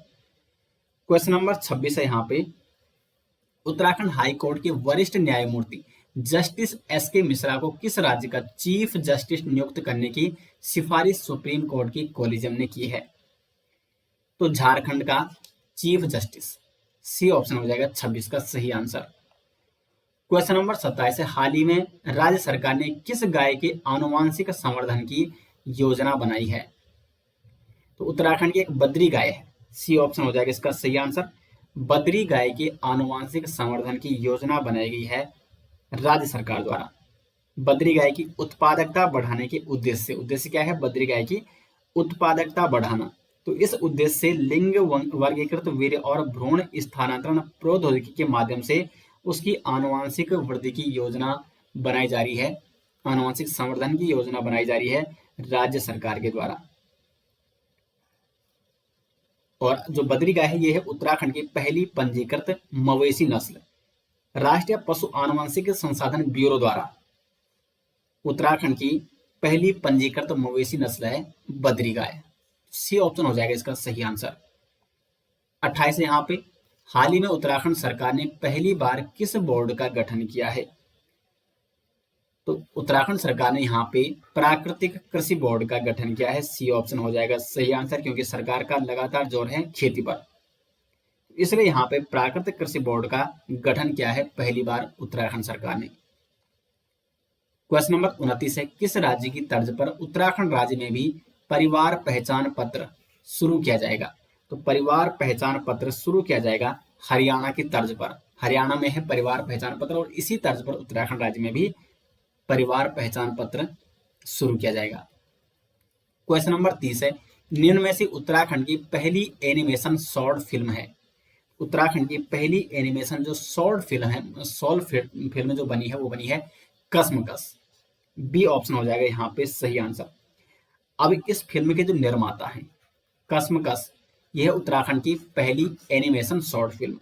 Speaker 1: क्वेश्चन नंबर 26 है यहाँ पे, उत्तराखंड हाई कोर्ट के वरिष्ठ न्यायमूर्ति जस्टिस एस.के. मिश्रा को किस राज्य का चीफ जस्टिस नियुक्त करने की सिफारिश सुप्रीम कोर्ट की कोलिजियम ने की है? तो झारखंड का चीफ जस्टिस। सी ऑप्शन हो जाएगा 26 का सही आंसर। क्वेश्चन नंबर 27 है, हाल ही में राज्य सरकार ने किस गाय के आनुवांशिक संवर्धन की योजना बनाई है? तो उत्तराखंड की एक बद्री गाय है। सी ऑप्शन हो जाएगा इसका सही आंसर। बद्री गाय के आनुवांशिक संवर्धन की योजना बनाई गई है राज्य सरकार द्वारा। बद्री गाय की उत्पादकता बढ़ाने के उद्देश्य क्या है? बद्री गाय की उत्पादकता बढ़ाना। तो इस उद्देश्य से लिंग वर्गीकृत वीर्य और भ्रूण स्थानांतरण प्रौद्योगिकी के माध्यम से उसकी आनुवांशिक वृद्धि की योजना बनाई जा रही है, आनुवांशिक संवर्धन की योजना बनाई जा रही है राज्य सरकार के द्वारा। और जो बद्री गाय है ये है उत्तराखंड की पहली पंजीकृत मवेशी नस्ल। राष्ट्रीय पशु आनुवंशिक संसाधन ब्यूरो द्वारा उत्तराखंड की पहली पंजीकृत मवेशी नस्ल है बद्री गाय। सी ऑप्शन हो जाएगा इसका सही आंसर। 28 है यहाँ पे, हाल ही में उत्तराखंड सरकार ने पहली बार किस बोर्ड का गठन किया है? तो उत्तराखंड सरकार ने यहाँ पे प्राकृतिक कृषि बोर्ड का गठन किया है। सी ऑप्शन हो जाएगा सही आंसर, क्योंकि सरकार का लगातार जोर है खेती पर, इसलिए यहाँ पे प्राकृतिक कृषि बोर्ड का गठन किया है पहली बार उत्तराखंड सरकार ने। क्वेश्चन नंबर 29 है, किस राज्य की तर्ज पर उत्तराखंड राज्य में भी परिवार पहचान पत्र शुरू किया जाएगा? तो परिवार पहचान पत्र शुरू किया जाएगा हरियाणा की तर्ज पर। हरियाणा में है परिवार पहचान पत्र और इसी तर्ज पर उत्तराखंड राज्य में भी परिवार पहचान पत्र शुरू किया जाएगा। क्वेश्चन नंबर 30 है, निम्न में से उत्तराखंड की पहली एनिमेशन शॉर्ट फिल्म है। उत्तराखंड की पहली एनिमेशन जो शॉर्ट फिल्म है, शॉर्ट फिल्म जो बनी है वो बनी है कसमकस। बी ऑप्शन हो जाएगा यहाँ पे सही आंसर। अब इस फिल्म के जो निर्माता हैं कसमकस, यह है उत्तराखंड की पहली एनिमेशन शॉर्ट फिल्म।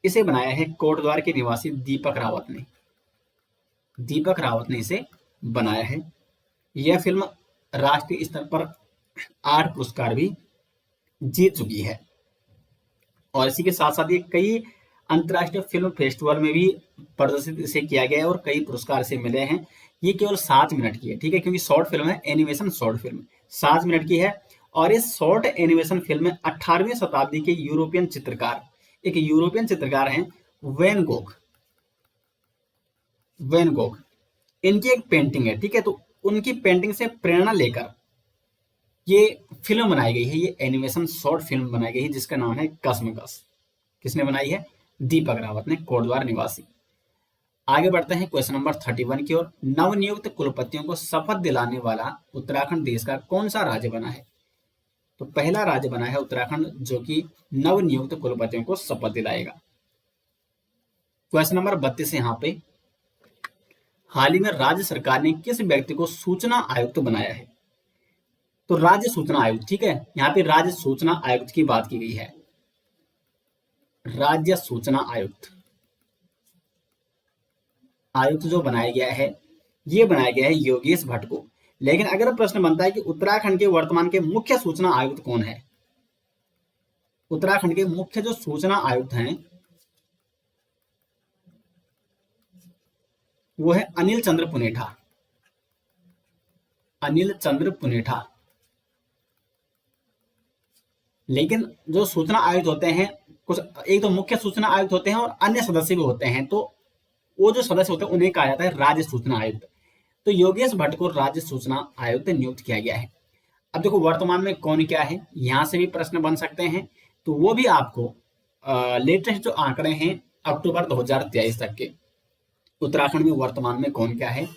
Speaker 1: इसे बनाया है कोटद्वार के निवासी दीपक रावत ने। दीपक रावत ने इसे बनाया है। यह फिल्म राष्ट्रीय स्तर पर 8 पुरस्कार भी जीत चुकी है और इसी के साथ साथ ये कई अंतर्राष्ट्रीय फिल्म फेस्टिवल में भी प्रदर्शित इसे किया गया है और कई पुरस्कार इसे मिले हैं। ये केवल 7 मिनट की है, ठीक है, क्योंकि शॉर्ट फिल्म है, एनिमेशन शॉर्ट फिल्म 7 मिनट की है। और इस शॉर्ट एनिमेशन फिल्म में 18वीं शताब्दी के यूरोपियन चित्रकार, एक यूरोपियन चित्रकार हैं वैन गोग, वैन गोग, इनकी एक पेंटिंग है, ठीक है, तो उनकी पेंटिंग से प्रेरणा लेकर ये फिल्म बनाई गई है, ये एनिमेशन शॉर्ट फिल्म बनाई गई है जिसका नाम है कसमकस। किसने बनाई है? दीपक रावत ने, कोटद्वार निवासी। आगे बढ़ते हैं क्वेश्चन नंबर 31 की ओर। नवनियुक्त कुलपतियों को शपथ दिलाने वाला उत्तराखंड देश का कौन सा राज्य बना है? तो पहला राज्य बना है उत्तराखंड जो कि नवनियुक्त कुलपतियों को शपथ दिलाएगा। क्वेश्चन नंबर 32 यहाँ पे, हाल ही में राज्य सरकार ने किस व्यक्ति को सूचना आयुक्त बनाया है? तो राज्य सूचना आयुक्त, ठीक है, यहाँ पे राज्य सूचना आयुक्त की बात की गई है। राज्य सूचना आयुक्त, आयुक्त जो बनाया गया है ये बनाया गया है योगेश भट्ट को। लेकिन अगर प्रश्न बनता है कि उत्तराखंड के वर्तमान के मुख्य सूचना आयुक्त कौन है? उत्तराखंड के मुख्य जो सूचना आयुक्त हैं वो है अनिल चंद्र पुनेठा। अनिल चंद्र पुनेठा। लेकिन जो सूचना आयुक्त होते हैं कुछ, एक तो मुख्य सूचना आयुक्त होते हैं और अन्य सदस्य भी होते हैं, तो वो जो सदस्य होते हैं उन्हें कहा जाता है राज्य सूचना आयुक्त। तो योगेश भट्ट को राज्य सूचना आयुक्त नियुक्त किया गया है। अब देखो वर्तमान में कौन क्या है, यहां से भी प्रश्न बन सकते हैं, तो वो भी आपको लेटेस्ट जो आंकड़े हैं अक्टूबर 2023 तक के उत्तराखंड में वर्तमान में कौन क्या है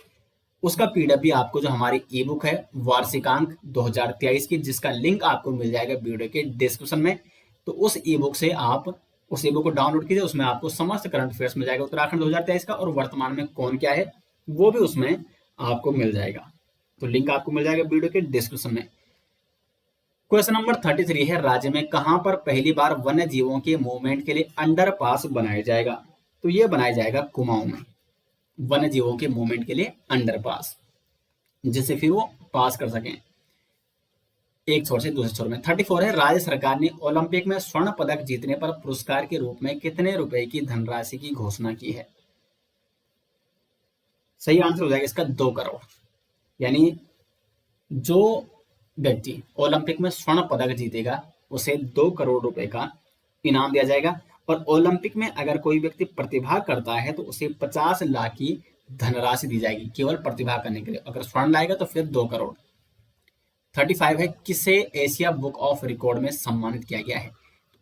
Speaker 1: उसका पीडीएफ भी आपको जो हमारी ई बुक है वार्षिकांक 2023 की, जिसका लिंक आपको मिल जाएगा वीडियो के डिस्क्रिप्शन में, तो उस ई बुक से आप उस ई बुक को डाउनलोड कीजिए। उसमें आपको समस्त करंट अफेयर्स मिल जाएगा उत्तराखंड 2023 का, और वर्तमान में कौन क्या है वो भी उसमें आपको मिल जाएगा। तो लिंक आपको मिल जाएगा वीडियो के डिस्क्रिप्शन में। क्वेश्चन नंबर 33 है, राज्य में कहां पर पहली बार वन्य जीवों के मूवमेंट के लिए अंडरपास बनाया जाएगा? तो ये बनाया जाएगा कुमाऊं में, वन्य जीवों के मूवमेंट के लिए अंडरपास, जिससे फिर वो पास कर सकें एक छोर से दूसरे छोर में। 34 है, राज्य सरकार ने ओलंपिक में स्वर्ण पदक जीतने पर पुरस्कार के रूप में कितने रुपए की धनराशि की घोषणा की है? सही आंसर हो जाएगा इसका 2 करोड़। यानी जो व्यक्ति ओलंपिक में स्वर्ण पदक जीतेगा उसे 2 करोड़ रुपए का इनाम दिया जाएगा, और ओलंपिक में अगर कोई व्यक्ति प्रतिभा करता है तो उसे 50 लाख की धनराशि दी जाएगी केवल प्रतिभा करने के लिए। अगर स्वर्ण लाएगा तो फिर 2 करोड़। 35 है, किसे एशिया बुक ऑफ रिकॉर्ड में सम्मानित किया गया है?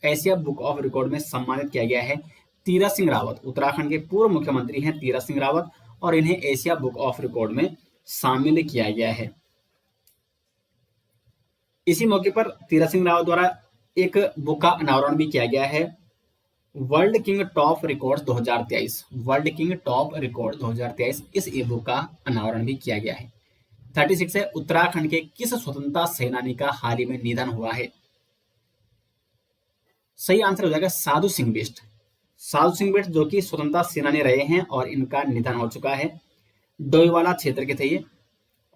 Speaker 1: एशिया बुक ऑफ रिकॉर्ड में सम्मानित किया गया है तीरथ सिंह रावत। उत्तराखंड के पूर्व मुख्यमंत्री हैं तीरथ सिंह रावत, और इन्हें एशिया बुक ऑफ रिकॉर्ड में शामिल किया गया है। इसी मौके पर तीरथ सिंह रावत द्वारा एक बुक का अनावरण भी किया गया है, world king top record 2023। World king top record 2023, इस ई बुक का अनावरण भी किया गया है। 36 है, उत्तराखंड के किस स्वतंत्रता सेनानी का हाल ही में निधन हुआ है? सही आंसर हो जाएगा साधु सिंह बिष्ट। साधु सिंह बिष्ट जो कि स्वतंत्रता सेनानी रहे हैं और इनका निधन हो चुका है। डोईवाला क्षेत्र के थे ये,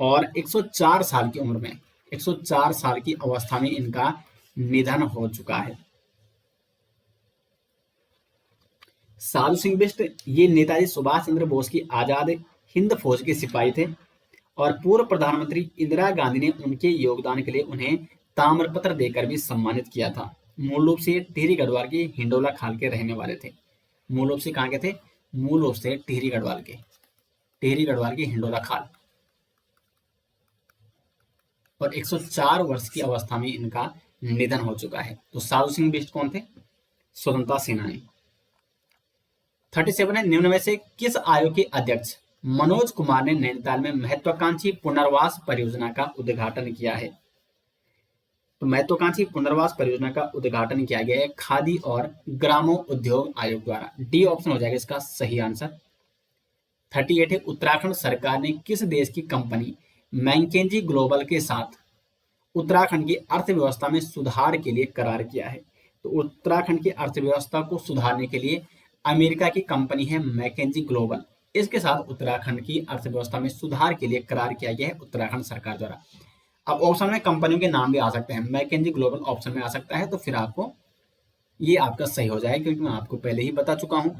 Speaker 1: और 104 साल की उम्र में, 104 साल की अवस्था में इनका निधन हो चुका है। साधु सिंह बिष्ट ये नेताजी सुभाष चंद्र बोस की आजाद हिंद फौज के सिपाही थे, और पूर्व प्रधानमंत्री इंदिरा गांधी ने उनके योगदान के लिए उन्हें ताम्रपत्र देकर भी सम्मानित किया था। मूल रूप से टिहरी गढ़वाल के हिंडोला खाल के रहने वाले थे। मूल रूप से कहाँ के थे? मूल रूप से टिहरी गढ़वाल के, टिहरी गढ़वाल के हिंडोला खाल। और 104 वर्ष की अवस्था में इनका निधन हो चुका है। तो साधु सिंह बिष्ट कौन थे? स्वतंत्रता सेनानी। 37 है, निम्न में से किस आयोग के अध्यक्ष मनोज कुमार ने नैनीताल में महत्वाकांक्षी पुनर्वास परियोजना का उद्घाटन किया है? तो महत्वाकांक्षी पुनर्वास परियोजना का उद्घाटन किया गया है खादी और ग्रामोद्योग आयोग द्वारा। डी ऑप्शन हो जाएगा इसका सही आंसर। 38 है, उत्तराखंड सरकार ने किस देश की कंपनी मैकेंजी ग्लोबल के साथ उत्तराखंड की अर्थव्यवस्था में सुधार के लिए करार किया है? तो उत्तराखंड की अर्थव्यवस्था को सुधारने के लिए अमेरिका की कंपनी है मैकेंजी ग्लोबल, इसके साथ उत्तराखंड की अर्थव्यवस्था में सुधार के लिए करार किया गया है उत्तराखंड सरकार द्वारा। अब ऑप्शन में कंपनियों के नाम भी आ सकते हैं, मैकेंजी ग्लोबल ऑप्शन में आ सकता है, तो फिर आपको ये आपका सही हो जाएगा क्योंकि मैं आपको पहले ही बता चुका हूं।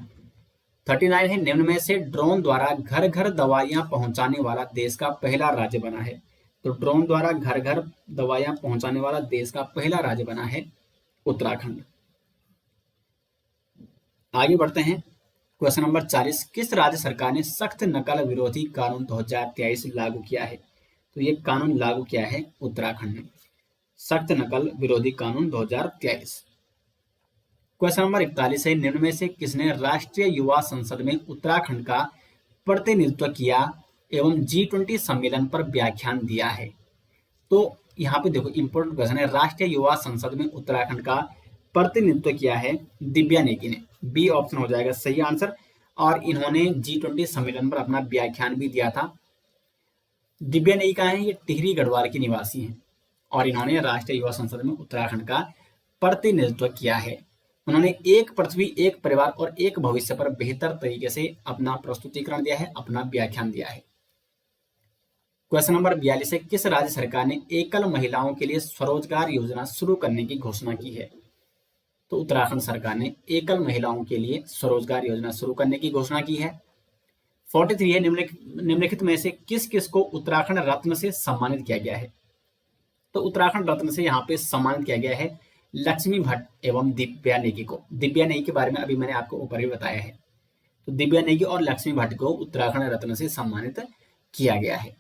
Speaker 1: 39 है, निम्न में से ड्रोन द्वारा घर घर दवाइयां पहुंचाने वाला देश का पहला राज्य बना है? तो ड्रोन द्वारा घर घर दवाइयां पहुंचाने वाला देश का पहला राज्य बना है उत्तराखंड। आगे बढ़ते हैं, क्वेश्चन नंबर 40, किस राज्य सरकार ने सख्त नकल विरोधी कानून 2023 लागू किया है? तो ये कानून लागू किया है उत्तराखंड ने, सख्त नकल विरोधी कानून 2023। क्वेश्चन नंबर 41 है, निम्न में से किसने राष्ट्रीय युवा संसद में उत्तराखंड का प्रतिनिधित्व किया एवं G20 सम्मेलन पर व्याख्यान दिया है? तो यहाँ पे देखो इंपॉर्टेंट क्वेश्चन है, राष्ट्रीय युवा संसद में उत्तराखंड का प्रतिनिधित्व किया है दिव्या नेगी ने। बी ऑप्शन हो जाएगा सही आंसर। और इन्होंने G20 सम्मेलन पर अपना व्याख्यान भी दिया था। दिव्या नेगी कहाँ है? ये टिहरी गढ़वाल की निवासी हैं और इन्होंने राष्ट्रीय युवा संसद में उत्तराखंड का प्रतिनिधित्व किया है। उन्होंने एक पृथ्वी, एक परिवार और एक भविष्य पर बेहतर तरीके से अपना प्रस्तुतिकरण दिया है, अपना व्याख्यान दिया है। क्वेश्चन नंबर 42 है, किस राज्य सरकार ने एकल महिलाओं के लिए स्वरोजगार योजना शुरू करने की घोषणा की है? तो उत्तराखंड सरकार ने एकल महिलाओं के लिए स्वरोजगार योजना शुरू करने की घोषणा की है। 43 है, निम्नलिखित में से किस किस को उत्तराखंड रत्न से सम्मानित किया गया है? तो उत्तराखंड रत्न से यहाँ पे सम्मानित किया गया है लक्ष्मी भट्ट एवं दिव्या नेगी को। दिव्या नेगी के बारे में अभी मैंने आपको ऊपर ही बताया है। तो दिव्या नेगी और लक्ष्मी भट्ट को उत्तराखंड रत्न से सम्मानित किया गया है।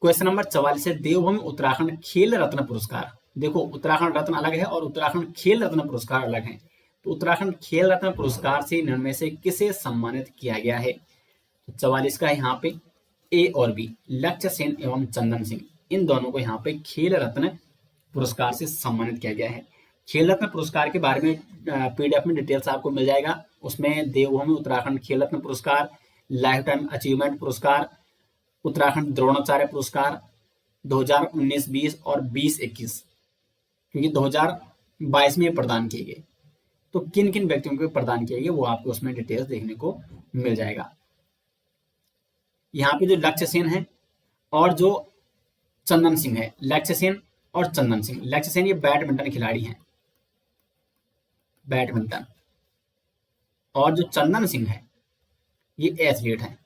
Speaker 1: क्वेश्चन नंबर 44 है, देवभूमि उत्तराखंड खेल रत्न पुरस्कार। देखो उत्तराखंड रत्न अलग है और उत्तराखंड खेल रत्न पुरस्कार अलग है। तो उत्तराखंड खेल रत्न पुरस्कार से निम्न में से किसे सम्मानित किया गया है? तो 44 का है यहाँ पे ए और बी, लक्ष्य सेन एवं चंदन सिंह, इन दोनों को यहाँ पे खेल रत्न पुरस्कार से सम्मानित किया गया है। खेल रत्न पुरस्कार के बारे में पीडीएफ में डिटेल्स आपको मिल जाएगा। उसमें देवभूमि उत्तराखंड खेल रत्न पुरस्कार, लाइफ टाइम अचीवमेंट पुरस्कार, उत्तराखंड द्रोणाचार्य पुरस्कार 2019-20 और 20-21, क्योंकि 2022 में प्रदान किए गए। तो किन किन व्यक्तियों को प्रदान किए गए वो आपको उसमें डिटेल्स देखने को मिल जाएगा। यहाँ पे जो लक्ष्य सेन है और जो चंदन सिंह है, लक्ष्य सेन और चंदन सिंह। लक्ष्य सेन ये बैडमिंटन खिलाड़ी हैं, बैडमिंटन, और जो चंदन सिंह है ये एथलीट हैं।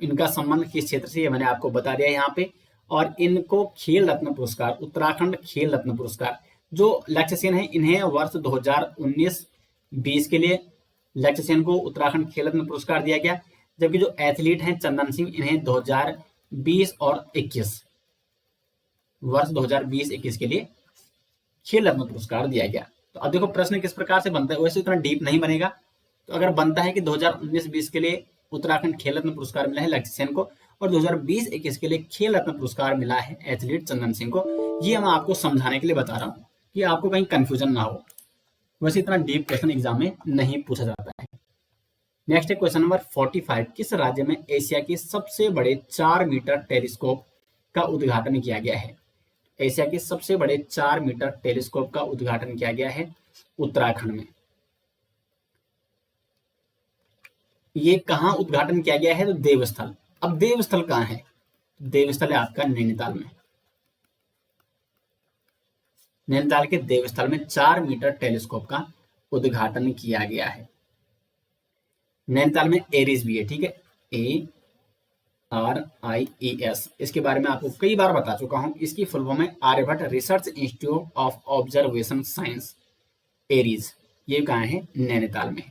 Speaker 1: इनका संबंध किस क्षेत्र से ये मैंने आपको बता दिया यहाँ पे। और इनको खेल रत्न पुरस्कार, उत्तराखंड खेल रत्न पुरस्कार, जो लक्ष्य सेन है इन्हें वर्ष 2019-20 के लिए लक्ष्य सेन को उत्तराखंड खेल रत्न पुरस्कार दिया गया, जबकि जो एथलीट हैं चंदन सिंह इन्हें 2020 और 21 वर्ष 2020-21 के लिए खेल रत्न पुरस्कार दिया गया। तो अब देखो प्रश्न किस प्रकार से बनता है, वैसे इतना डीप नहीं बनेगा। तो अगर बनता है कि 2019-20 के लिए उत्तराखंड खेल रत्न पुरस्कार मिला है लक्ष्य सेन को और 2020-21 के लिए खेल रत्न पुरस्कार मिला है एथलीट चंदन सिंह को, ये मैं आपको समझाने के लिए बता रहा हूँ कि आपको कहीं कंफ्यूजन ना हो। वैसे इतना डीप क्वेश्चन एग्जाम में नहीं पूछा जाता है। नेक्स्ट है क्वेश्चन नंबर 45, किस राज्य में एशिया के सबसे बड़े 4 मीटर टेलीस्कोप का उद्घाटन किया गया है? एशिया के सबसे बड़े 4 मीटर टेलीस्कोप का उद्घाटन किया गया है उत्तराखंड में। ये कहाँ उद्घाटन किया गया है? तो देवस्थल। अब देवस्थल कहाँ है? देवस्थल है आपका नैनीताल में। नैनीताल के देवस्थल में 4 मीटर टेलीस्कोप का उद्घाटन किया गया है। नैनीताल में एरीज भी है, ठीक है, ARIES। इसके बारे में आपको कई बार बता चुका हूं। इसकी फुल फॉर्म है Aryabhatta research institute of observation science, ARIES. ये कहाँ है? नैनीताल में।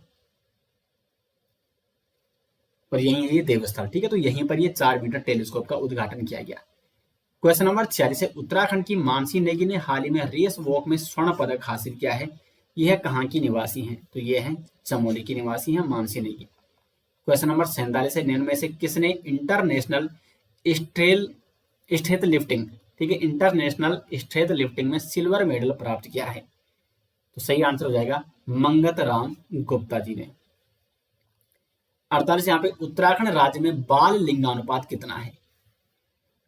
Speaker 1: और यही है ये देवस्थल, ठीक है। तो यहीं पर ये 4 मीटर टेलीस्कोप का उद्घाटन किया गया। क्वेश्चन नंबर 46 है, उत्तराखंड की मानसी नेगी ने हाल ही में रेस वॉक में स्वर्ण पदक हासिल किया है। यह कहाँ की निवासी हैं? तो ये है चमोली की निवासी है मानसी नेगी। क्वेश्चन नंबर 47 है, निम्न में से किसने इंटरनेशनल स्ट्रेथ लिफ्टिंग, ठीक है, इंटरनेशनल स्ट्रेथ लिफ्टिंग में सिल्वर मेडल प्राप्त किया है? तो सही आंसर हो जाएगा मंगत राम गुप्ता जी ने। 48 यहाँ पे, उत्तराखंड राज्य में बाल लिंगानुपात कितना है?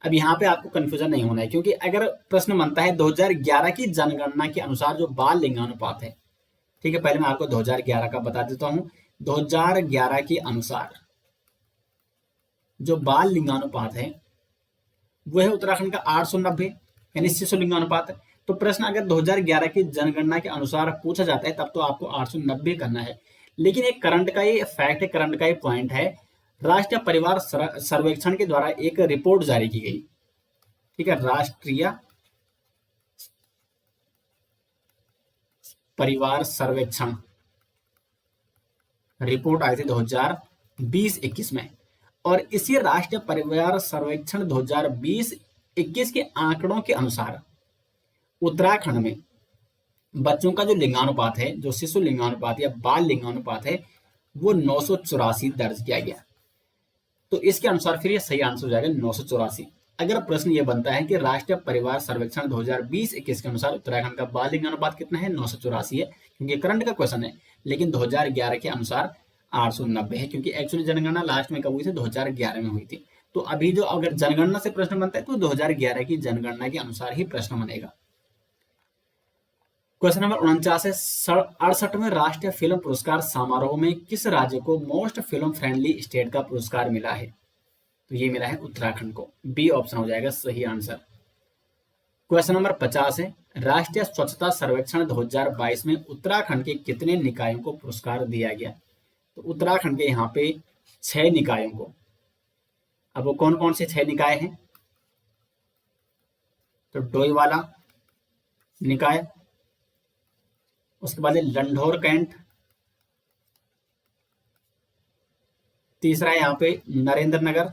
Speaker 1: अब यहाँ पे आपको कंफ्यूजन नहीं होना है, क्योंकि अगर प्रश्न बनता है 2011 की जनगणना के अनुसार जो बाल लिंगानुपात है, ठीक है, पहले मैं आपको 2011 का बता देता हूं। 2011 के अनुसार जो बाल लिंगानुपात है वो है उत्तराखंड का 890, यानी शिशु लिंगानुपात है। तो प्रश्न अगर 2011 की जनगणना के अनुसार पूछा जाता है तब तो आपको 890 करना है। लेकिन एक करंट का ये फैक्ट है, करंट का ये पॉइंट है, राष्ट्रीय परिवार सर्वेक्षण के द्वारा एक रिपोर्ट जारी की गई, ठीक है, राष्ट्रीय परिवार सर्वेक्षण रिपोर्ट आई थी 2020-21 में। और इसी राष्ट्रीय परिवार सर्वेक्षण 2020-21 के आंकड़ों के अनुसार उत्तराखंड में बच्चों का जो लिंगानुपात है, जो शिशु लिंगानुपात या बाल लिंगानुपात है, वो 984 दर्ज किया गया। तो इसके अनुसार फिर ये सही आंसर हो जाएगा 984। अगर प्रश्न ये बनता है कि राष्ट्रीय परिवार सर्वेक्षण 2020-21 के अनुसार उत्तराखंड का बाल लिंगानुपात कितना है? 984 है, क्योंकि करंट का क्वेश्चन है। लेकिन 2011 के अनुसार 890 है, क्योंकि एक्चुअली जनगणना लास्ट में कब हुई थी? 2011 में हुई थी। तो अभी जो अगर जनगणना से प्रश्न बनता है तो 2011 की जनगणना के अनुसार ही प्रश्न बनेगा। क्वेश्चन नंबर 49 है, 68वें राष्ट्रीय फिल्म पुरस्कार समारोह में किस राज्य को मोस्ट फिल्म फ्रेंडली स्टेट का पुरस्कार मिला है? तो ये मिला है उत्तराखंड को। बी ऑप्शन हो जाएगा सही आंसर। क्वेश्चन नंबर 50 है, राष्ट्रीय स्वच्छता सर्वेक्षण 2022 में उत्तराखंड के कितने निकायों को पुरस्कार दिया गया? तो उत्तराखंड के यहाँ पे 6 निकायों को। अब वो कौन कौन से 6 निकाय हैं? तो डोईवाला निकाय, उसके बाद लंढौर कैंट, तीसरा है यहाँ पे नरेंद्र नगर,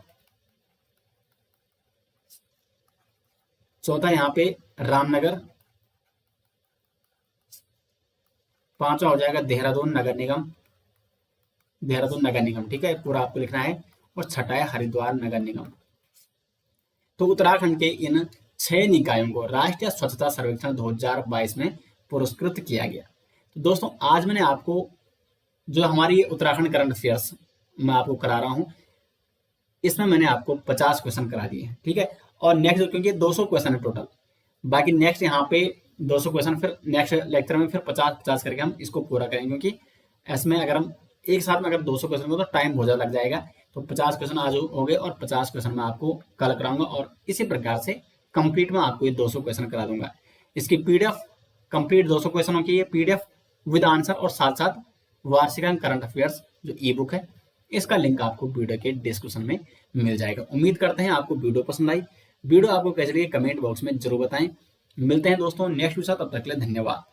Speaker 1: चौथा यहाँ पे रामनगर, पांचवा हो जाएगा देहरादून नगर निगम, देहरादून नगर निगम, ठीक है, पूरा आपको लिखना है, और छठा है हरिद्वार नगर निगम। तो उत्तराखंड के इन 6 निकायों को राष्ट्रीय स्वच्छता सर्वेक्षण 2022 में पुरस्कृत किया गया। तो दोस्तों आज मैंने आपको जो हमारी उत्तराखंड करंट अफेयर्स मैं आपको करा रहा हूं, इसमें मैंने आपको 50 क्वेश्चन करा दिए हैं, ठीक है। और नेक्स्ट, क्योंकि 200 क्वेश्चन है टोटल, बाकी नेक्स्ट यहाँ पे 200 क्वेश्चन फिर नेक्स्ट लेक्चर में फिर 50-50 करके हम इसको पूरा करेंगे, क्योंकि इसमें अगर हम एक साथ में अगर 200 क्वेश्चन को तो टाइम बहुत ज़्यादा लग जाएगा। तो 50 क्वेश्चन आज हो गए और 50 क्वेश्चन मैं आपको कल कराऊंगा, और इसी प्रकार से कंप्लीट में आपको ये 200 क्वेश्चन करा दूंगा। इसकी पीडीएफ कंप्लीट 200 क्वेश्चनों की ये पीडीएफ विद आंसर और साथ साथ वार्षिक करंट अफेयर्स जो ई बुक है, इसका लिंक आपको वीडियो के डिस्क्रिप्शन में मिल जाएगा। उम्मीद करते हैं आपको वीडियो पसंद आई। वीडियो आपको कैसी लगी कमेंट बॉक्स में जरूर बताएं। मिलते हैं दोस्तों नेक्स्ट वीडियो, तब तक के लिए धन्यवाद।